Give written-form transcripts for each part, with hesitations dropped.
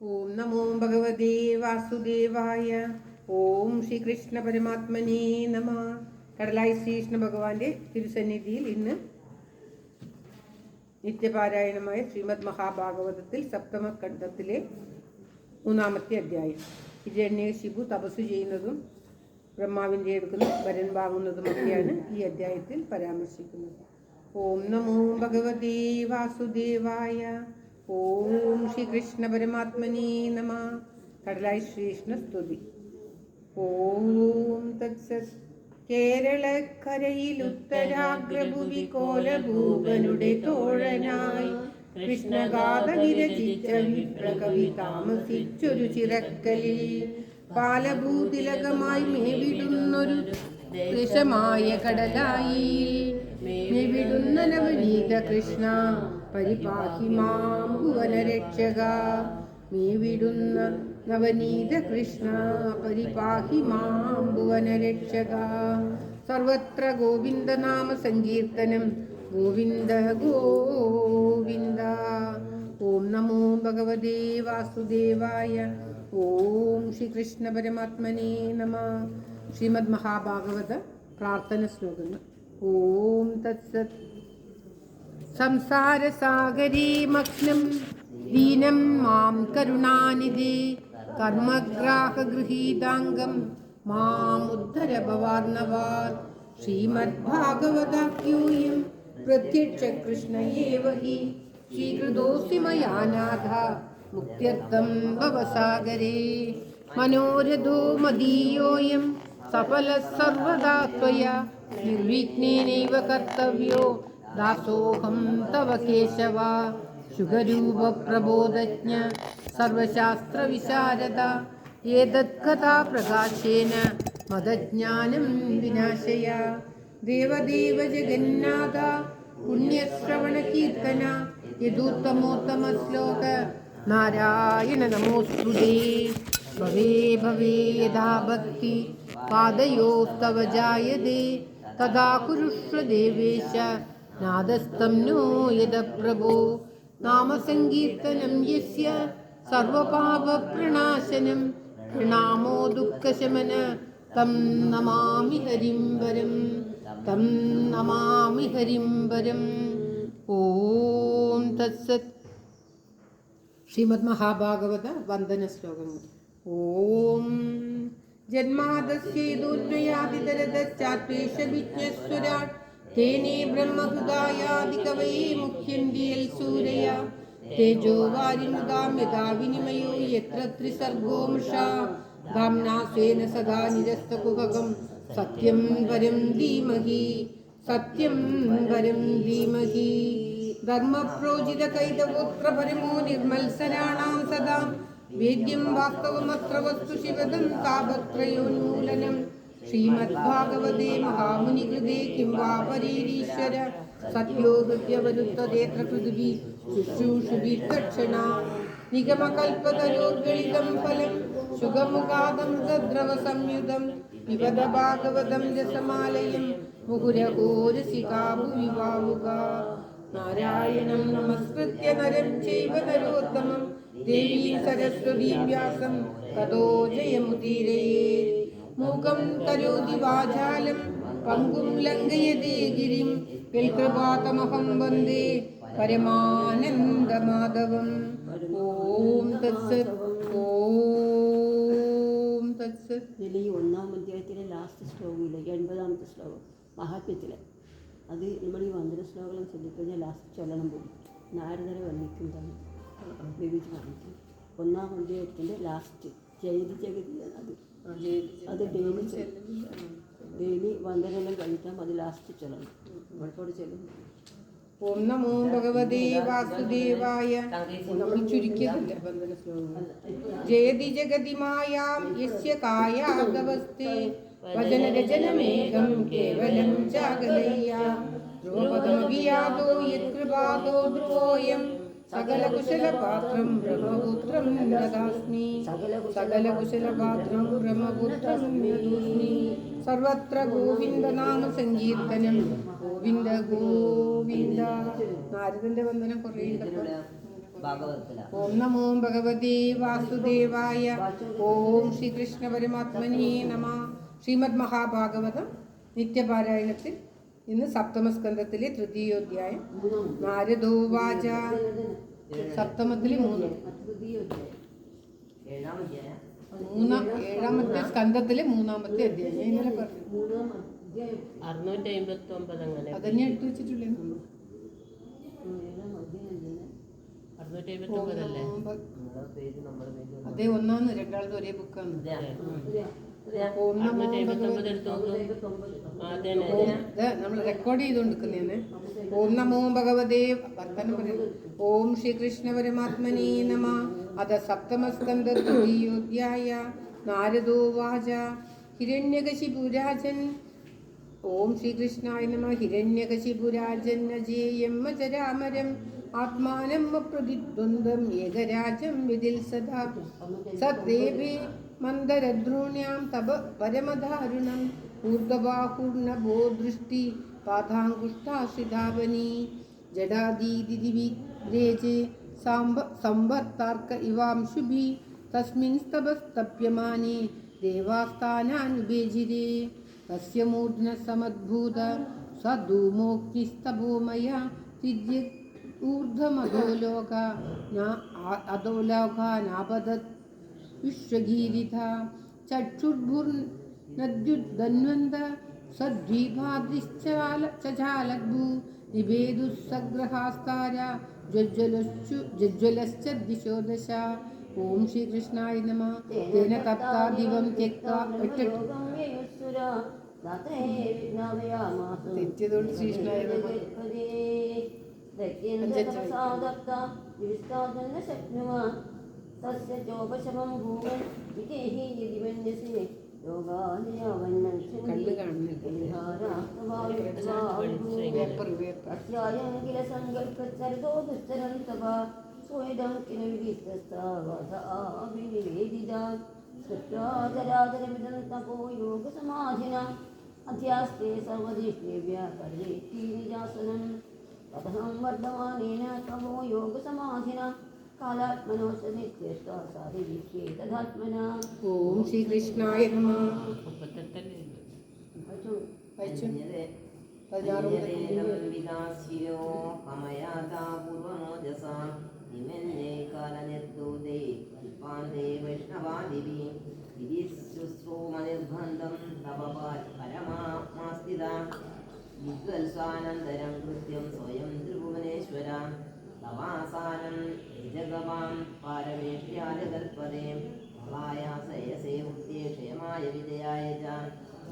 ഓം നമോ ഭഗവതേ വാസുദേവായ. ഓം ശ്രീകൃഷ്ണ പരമാത്മനേ നമ. കടലായി ശ്രീകൃഷ്ണ ഭഗവാന്റെ തിരുസന്നിധിയിൽ ഇന്ന് നിത്യപാരായണമായ ശ്രീമദ് മഹാഭാഗവതത്തിൽ സപ്തമസ്കന്ധത്തിലെ 3-ാമത്തെ അധ്യായം. ഹിരണ്യകശിപു തപസ് ചെയ്യുന്നതും ബ്രഹ്മാവിൻ്റെ എടുക്കുന്ന വരൻ വാങ്ങുന്നതുമൊക്കെയാണ് ഈ അധ്യായത്തിൽ പരാമർശിക്കുന്നത്. ഓം നമോ ഭഗവതേ വാസുദേവായ. ഓം ശ്രീകൃഷ്ണ പരമാത്മനേ നമ. കടലായി ശ്രീകൃഷ്ണ സ്തുതി. ഓം തത്സത്. കേരളക്കരയിൽ ഉത്തരാഗ്രഭുവി കോലഭൂപനുടെ തോഴനായി കൃഷ്ണഗാഥ വിരചിച്ച വിപ്രകവി താമസിച്ചൊരു ചിറക്കലിൽ പാലഭൂതിലകമായി മേവിടുന്നൊരു ദശമായ കടലായി മേവിടുന്ന നവനീത കൃഷ്ണ പരിപാഹി മാം ഭുവനരക്ഷക. മേവിടുന്ന നവനീത കൃഷ്ണ പരിപാഹി മാം ഭുവനരക്ഷക. സർവത്ര ഗോവിന്ദ നാമ സങ്കീർത്തനം. ഗോവിന്ദ ഗോവിന്ദ. ഓം നമോ ഭഗവതേ വാസുദേവായ. ഓം ശ്രീകൃഷ്ണ പരമാത്മനേ നമ. ശ്രീമദ് മഹാഭാഗവത പ്രാർത്ഥന ശ്ലോകങ്ങൾ. ഓം തത്സത്. സംസാരസാഗരേ മഗ്നം ദീനം മാം കരുണാനിധേ കർമ്മഗ്രാഹഗൃഹീതാംഗം മാമുദ്ധര ഭവാർണവാത്. ശ്രീമദ്ഭാഗവതാഖ്യോയം പ്രത്യക്ഷ കൃഷ്ണ ഏവ ഹി സ്വീകൃതോऽസ്തി മയാ നാഥ മുക്ത്യർത്ഥം ഭവസാഗരേ. മനോരഥോ മദീയോऽയം സഫലഃ സർവദാ ത്വയാ നിർവിഘ്നേനൈവ കർത്തവ്യോ ദാസോഹം തവ കേശവ. ശുഗരൂപ പ്രബോധജ്ഞ സർവശാസ്ത്ര വിശാരദ ഏതത്കഥാ പ്രകാശേന മദജ്ഞാനം വിനാശയ. ദേവദേവ ജഗന്നാഥ പുണ്യശ്രവണ കീർത്തന യദുത്തമോത്തമ ശ്ലോക നാരായണ നമോസ്തുതേ. ഭവേ ഭവേ യഥാ ഭക്തി പാദയോസ്തവ ജായതേ തഥാ കുരുഷ്വ ദേവേശ നാദസ്തം നോ യദ പ്രഭോ. നാമസങ്കീർത്തനം യസ്യ സർവപാപപ്രണാശനം പ്രണാമോ ദുഃഖശമന തം നമാമി ഹരിം വരം. തം നമാമി ഹരിം വരം. ഓം തത്സത്. ശ്രീമദ് മഹാഭാഗവത വന്ദന ശ്ലോകങ്ങൾ. ഓം ജന്മാദസ്യേതോന്മയാദിതരതശ്ചാത്വേഷവിജ്ഞസ്വരാട് തേനേ ബ്രഹ്മഹൃദായാദികവയേ മുഖ്യന്തിയൽ സൂരയ തേജോ വാരിമുദാം യഥാ വിനിമയോ യത്ര ത്രിസർഗോ മൃഷാ ധാമ്നാ സ്വേന സദാ നിരസ്തകുഹകം സത്യം വരം ധീമഹി. സത്യം വരം ധീമഹി. ധർമ്മപ്രോജിത കൈതവോത്ര പരമോ നിർമത്സരാണാം സദാ വേദ്യം വാസ്തവമത്ര വസ്തു ശിവദം താപത്രയോന്മൂലനം. ശ്രീമദ്ഭാഗവതേ മഹാമുനികൃതേ കിം വാ പരീരീശ്വര സത്യോ ഹൃദ്യവരുത്തദേത്ര പൃഥിവി ശുശ്രൂഷുഭിർദക്ഷണ. നിഗമകൽപതരോർഗളിതം ഫലം സുഖമുഖാദം സദ്രവ സംയുതം പിബത ഭാഗവതം രസമാലയം മുഹുരഹോരസികാ ഭുവി വാമുകാ. നാരായണം നമസ്കൃത്യ നരം ചൈവ നരോത്തമം ദേവീം സരസ്വതീം വ്യാസം തതോ ജയമുദീരയേത്. മൂകം കരോതി വാചാലം പങ്കും ലംഘയതേ ഗിരിം യൽകൃപാതമഹം വന്ദേ പരമാനന്ദമാധവം. ഓം തത്സത്. ഓം തത്സത്. ഇതിൽ ഈ 1-ാം അധ്യായത്തിലെ ലാസ്റ്റ് ശ്ലോകമില്ല, 80-ാമത്തെ ശ്ലോകം മഹാത്മ്യത്തിലെ, അത് നമ്മൾ ഈ വന്ദന ശ്ലോകം ശ്രദ്ധിക്കഴിഞ്ഞാൽ ലാസ്റ്റ് ചൊല്ലണം പോലും. നാരദരെ വന്നിക്കുന്നതാണ് വിവിധ കാണിക്കും. 1-ാം അധ്യായത്തിൻ്റെ ലാസ്റ്റ് ജയതി ജഗതി അത് ഡെയിലി വന്ദനെല്ലാം കഴിക്കാം. അത് ലാസ്റ്റ് ചൊല്ലണം. കുഴപ്പമോട് ചെല്ലും. ഓം നമോ ഭഗവതേ വാസുദേവായ. നമ്മൾ ചുരുക്കിയതില്ല വന്ദന ശ്ലോകങ്ങൾ. ജയതി ജഗതി മായാം യസ്യ കായാഗവസ്തേ വചനരചനമേകം കേവലം ജാഗലയ്യ. ധ്രുവപദമഭിയാതോ യത്കൃപാതോ ധ്രുവോയം സകലകുശലപാത്രം ബ്രഹ്മപുത്രം ദദാസ്മി. സകലകുശലപാത്രം ബ്രഹ്മപുത്രം ദദാസ്മി. സർവത്ര ഗോവിന്ദ നാമ സങ്കീർത്തനം. ഗോവിന്ദ ഗോവിന്ദ. നാരദന്റെ വന്ദനം കുറേ ഓം നമോ ഭഗവതേ വാസുദേവായ. ഓം ശ്രീകൃഷ്ണ പരമാത്മനേ നമ. ശ്രീമദ് മഹാഭാഗവതം നിത്യപാരായണത്തിൽ ഇന്ന് സപ്തമസ്കന്ധത്തിലെ തൃതീയോധ്യായം. നാരദോവാച. സപ്തമത്തിലെ ഏഴാമത്തെ സ്കന്ധത്തിലെ മൂന്നാമത്തെ അധ്യായം. ഞാൻ ഇന്നലെ പറഞ്ഞു 659 അതന്നെ എടുത്തു വെച്ചിട്ടുള്ളേ. 659 അല്ലേ? അതേ ഒന്നാന്ന് രണ്ടാളത് ഒരേ ബുക്കാണ്. നമ്മൾ റെക്കോർഡ് ചെയ്തുകൊണ്ടിരിക്കുന്നതാണ്. ഓം നമോ ഭഗവതേ വർത്തനം പറയുന്നു. ഓം ശ്രീകൃഷ്ണ പരമാത്മനേ നമ. അത സപ്തമസ്കന്ധ തൃതീയോധ്യായ. നാരദോവാച. ഹിരണ്യകശിപുരാജൻ. ഓം ശ്രീകൃഷ്ണായ നമ. ഹിരണ്യകശിപുരാജൻ അജേയം അജരാമരം ആത്മാനം അപ്രതിദ്വന്ദ്വം ഏകരാജം വിദിൽ സദാ സദേവേ മന്ദരദ്രോണ്യാം തപ പരമദാരുണം ഊർധ്വബാഹുർണഭോ ദൃഷ്ടി പാദാങ്കുഷ്ടാശ്രിതാവനി ജഡാദീദിവിരേജെ സംവർത്താർക്ക ഇവാംശുഭി തസ്മിൻ സ്തപസ്തപ്യമാനെ ദേവാസ്ഥാനാനുബേജിരേ തസ്യ മൂർധ്ന സമദ്ഭൂത സധൂമോക്തിസ്തഭൂമയ സിദ്ധ്യ ഊർധ്വമധോലോക അധോലോകാനാപദത് വിശ്വഗീരിധ ചക്ഷുർഭുർനദ്യുദ്ധന്വന്ത സദ്വീപാദ്രിശ്ചാലദ്ഭൂ നിവേദുസ്സഗ്രഹാസ്താര ജ്വലശ്ച ദിശോ ദശ. ഓം ശ്രീകൃഷ്ണായ നമ. തേന തപ്താ ദിവം ത്യക്ത. തെറ്റിയതുകൊണ്ട് ശ്രീകൃഷ്ണായ നമ. തസ്യ ചോപശമം ഭൂമൻ വിദേഹി യദി മന്യസേ കണ്ണ് കാണുന്നില്ല. അസ്യായങ്കില സങ്കൽപ്പചരിതോ ദുശ്ചരം തപ സ്വയം കില വിവിസ്തസ്താവധാഭിനിവേദിത സൃഷ്ടാചരാചരമിദം തപോ യോഗസമാധിന അധ്യാസ്തേ സർവദിഷ്ണേഭ്യ പരേത്തി നിജാസനം തതഹം വർദ്ധമാനേന തപോ യോഗസമാധിന ഓം ശ്രീകൃഷ്ണായ നമ. 16 കൃത്യം സ്വയം ത്രിഭുവനേശ്വര തവാസാനം ജഗമാം പാരമേഷ്യാലകൽപ്പതേ പ്രളയാസയസേ മുക്തേ ക്ഷേമായ വിജയായ ച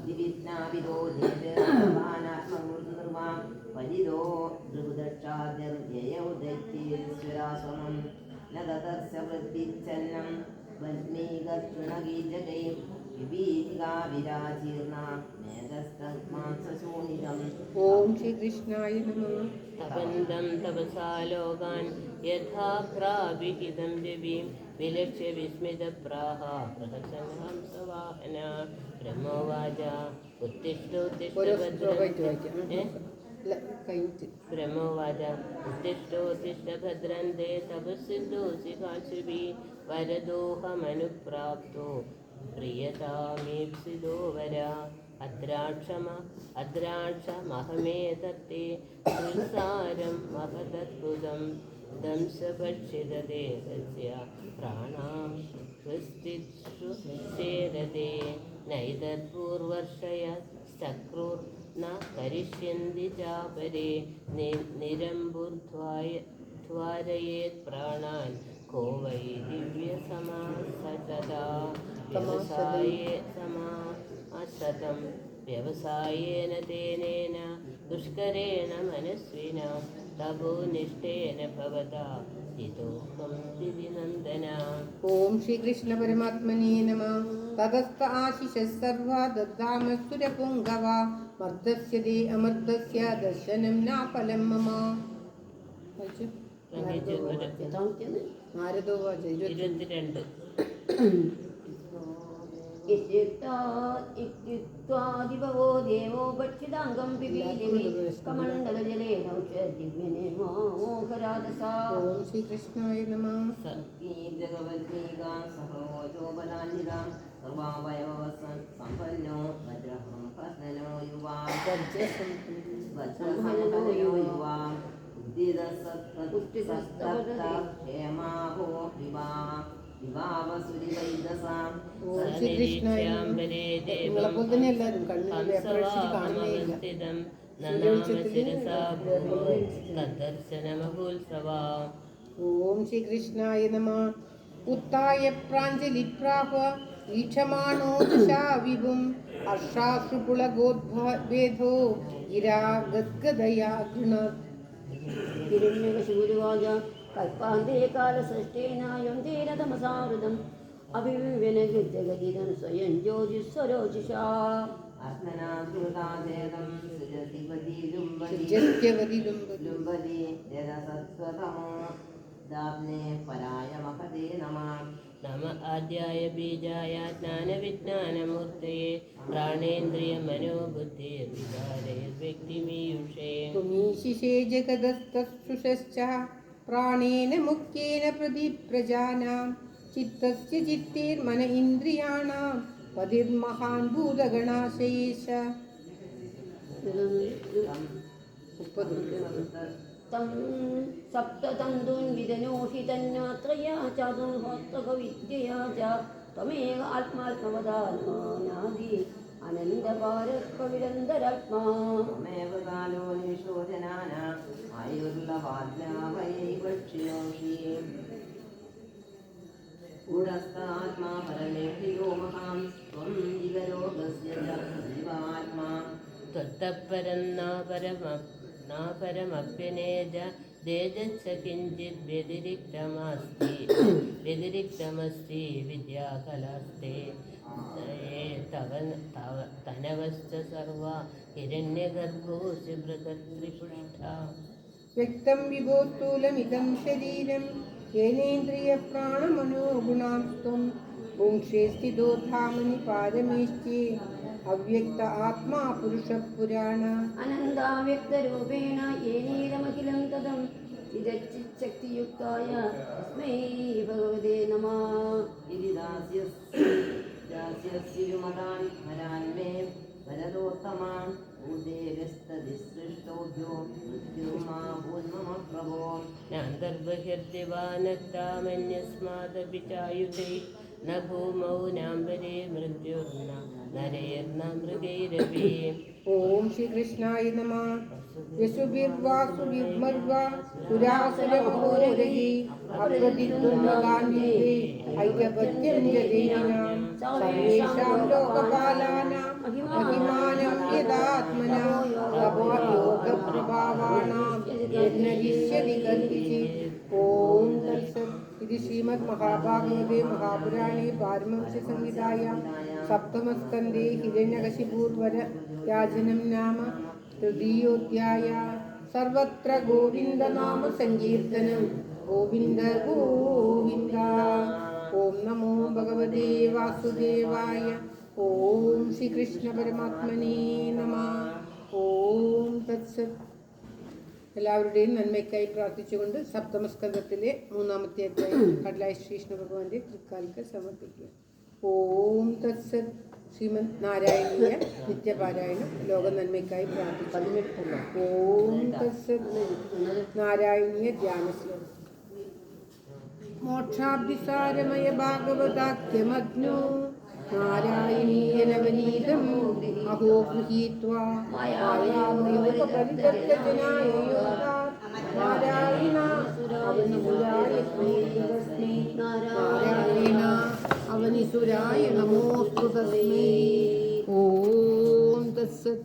ദിവിജ്ഞാപിതോ ധീരനാത്മനിർവാം പരിതോ ദൃദക്ഷാദ്യർജയൗ ദൈത്യേശ്വരാസ്വമം ന ദദർശ വൃത്തിച്ഛന്നം വന്മീകൃണഗീജകൈ ഓം ശ്രീകൃഷ്ണായ നമ. തപന്തം തപസാ ലോകാൻ യഥാ പ്രാപിഹിതം രവിം വിലക്ഷ്യ വിസ്മിതപ്രാഹ പ്രഹസംഹംസവാഹന ബ്രഹ്മോവാച ബ്രഹ്മോവാച ഉത്തിഷ്ഠോത്തിഷ്ഠ ഭദ്രന്തേ തപസ്സിദ്ധോസി കാശുഭി വരദോഹമനുപ്രാപ്തോ പ്രിയതാമീപ്സിതോ വര അദ്രാക്ഷമഹമേതത്തെ സംസാരം മഹദദ്ഭുതം ദംശഭക്ഷിതദേഹസ്യ പ്രാണാം സ്വസ്തിഷു ചേരതേ നൈതത്പൂർവർഷയ ചക്രുർന കരിഷ്യന്തി ചാപരേ നിരംബുർധ്വാരയേത് പ്രാണാൻ കോ വൈ ദിവ്യസമാസദാ വ്യവസായേ സമാസതം വ്യവസായേന തേനേന ദുഷ്കരേണ മനസ്വിന തപോനിഷ്ഠേന ഭവതാ ഹിതോഹം ദിവിനന്ദന. ഓം ശ്രീകൃഷ്ണ പരമാത്മനേ നമ. തതസ്ത ആശിഷ സർവാ ദദ്ധാമസുരപുംഗവ മർദ്ദസ്യ ദേ അമർദ്ദസ്യ ദർശനം നാഫലം മമ. നാരദോവാച. 22 ഇത്യുക്ത്വാദിഭവോ ദേവോ ഭക്ഷിതാംഗം പിബീലിമി കമണ്ഡലജലേ നൗഷധിമോഹരാജസാ. ഓം ശ്രീകൃഷ്ണായ നമഃ. ഭഗവത്ഗീതാ സഹോജോബലാഞ്ജിതാ സർവാവയവസമ്പന്നോ വജ്രഹം കസ്നനോ യുവാം വജ്രസംഹനോ യുവാം ഉദ്ദിതസത്തഹേമാഹോ വിവാവസുരിവൈദസാം. ഓം ശ്രീകൃഷ്ണായ നമഃ. നിങ്ങളെപ്പോലെ തന്നെ എല്ലാവരും കണ്ണിൽ പേപ്പറടിച്ചിട്ട് കാണുന്നേയില്ല. ഓം ശ്രീകൃഷ്ണായ നമഃ. ഉത്തായ പ്രാഞ്ജലിപ്രാഹ ഈക്ഷമാണോ ദശാ വിഭും ഹർഷാശ്രുപുളഗോദ്ഭേദോ ഗിരാ ഗദ്ഗദയാ ഗുണ. ഹിരണ്യകശിപുരുവാച കൽപ്പാന്തേ കാലസൃഷ്ടേനായം തേനതമസാവൃതം അഭിവിവനഗതിതം സ്വയം ജ്യോതിസ്വരോചിഷാ. നമ ആദ്യായ ബീജായ ജ്ഞാനവിജ്ഞാനമൂർത്തയെ പ്രാണേന്ദ്രിയമനോബുദ്ധിർവികാരൈർവ്യക്തിമീയുഷേ. തുമീശിഷേ ജഗദസ്തസുഷശ്ച പ്രാണേന മുഖ്യേന പ്രതിപ്രജാനാം ചിത്തസ്യ ചിത്തേർമന ഇന്ദ്രിയാണാം പതിർമഹാൻ ഭൂതഗണാശയേശ. തം സപ്തതന്തൂൻ വിദനോഷി തന്മാത്രയാ ചതുർഹോത്രകവിദ്യയാ ച ത്വമേക ആത്മാത്മവദാനാദി അനന്തപാരകവിരന്തരാത്മാ. ത്വമേവ കാലോ നിശോചനാനാം ആയുർലവാദ്യാവൈവക്ഷ്യോഷി. ഗൂഢസ്ഥാത്മാ പരമേഭ്യോ മഹാൻ ത്വം ജീവലോകസ്യ ജീവാത്മാ. ത്വത്തപരം നാപരമപ്യനേജ തേജസ്സ കിഞ്ചിത് വ്യതിരിക്തമസ്തി വിദ്യാകലാസ്തേ. തനവശ്ച സർവ ഹിരണ്യഗർഭോऽसि ബൃഹത്ത്രിപുഷ്ഠാ. വ്യക്തം വിഭോസ്ഥൂലമിദം ശരീരം യേനേന്ദ്രിയ പ്രാണമനോഗുണാംസ്ത്വം പുംക്ഷേ സ്ഥിതോ ധാമനി പാരമേശ്ചേ അവ്യക്ത ആത്മാ പുരുഷ പുരാണ. അനന്താവ്യക്തരൂപേണ യേനീരമഖിലം തദം ചിദച്ചിച്ഛക്തിയുക്തായ തസ്മൈ ഭഗവതേ നമഃ. ഇതി ദാസ്യസ്യുമതാൻ ഹരാൻ മേ വരദോത്തമാൻ ഭൂദേവസ്തദിസൃഷ്ടോഭ്യോ മൃത്യുർമാ ഭൂന്മമ പ്രഭോ. നാന്തർബഹിർദിവാനത്താമന്യസ്മാദപി ചായുധൈ ന ഭൂമൗ നാംബരേ മൃത്യുർന നരേർന മൃഗൈരപി. ഓം ശ്രീകൃഷ്ണായ നമഃ. യശുഭിർവാസുഭിർമർവാ സുരാസുരമഹോരഹി അപ്രതിദ്വന്ദ്വഗാന്ധിതേ ഐക്യപത്യം ജദേഹിനാം സർവേഷാം ലോകപാലാനാം മഹിമാനം യദാത്മനാ തപോയോഗപ്രഭാവാണാം യജ്ഞയിഷ്യതി കൽപ്പിചിത്. ഓം തത്സത്. ഇത് ശ്രീമദ് മഹാഭാഗവതേ മഹാപുരാണേ പാരമഹംസ്യ സംഹിതായാം സപ്തമസ്കന്ധേ ഹിരണ്യകശിപൂർവരയാജനം നാമ തൃതീയോധ്യായ. സർവത്ര ഗോവിന്ദനാമ സങ്കീർത്തനം. ഗോവിന്ദ ഗോവിന്ദ. ഓം നമോ ഭഗവതേ വാസുദേവായ. ഓം ശ്രീകൃഷ്ണ പരമാത്മനേ നമഃ. ഓം തത്സത്. എല്ലാവരുടെയും നന്മയ്ക്കായി പ്രാർത്ഥിച്ചുകൊണ്ട് സപ്തമസ്കന്ധത്തിലെ 3-ാമത്തെ അധ്യായം കടലായ ശ്രീകൃഷ്ണ ഭഗവാന്റെ തൃക്കാൽക്ക് സമർപ്പിക്കുക. ഓം തത്സത്. ശ്രീമദ് നാരായണീയ നിത്യപാരായണം ലോക നന്മയ്ക്കായി പ്രാർത്ഥിച്ചു. ഓം തത്സത്. നാരായണീയ ധ്യാന ശ്ലോകം. മോക്ഷാബ്ദിസാരമയ ഭാഗവതാഖ്യമഗ്നോ നാരായണീയനവനീതം അഹോ ഗൃഹീത്വാ മായാമയോപരിതത്യജനായ യോഗാത് നാരായണ അവനിസുരായ തസ്മൈ. നാരായണ അവനിസുരായ നമോസ്തു തസ്മൈ. ഓം തത്സത്.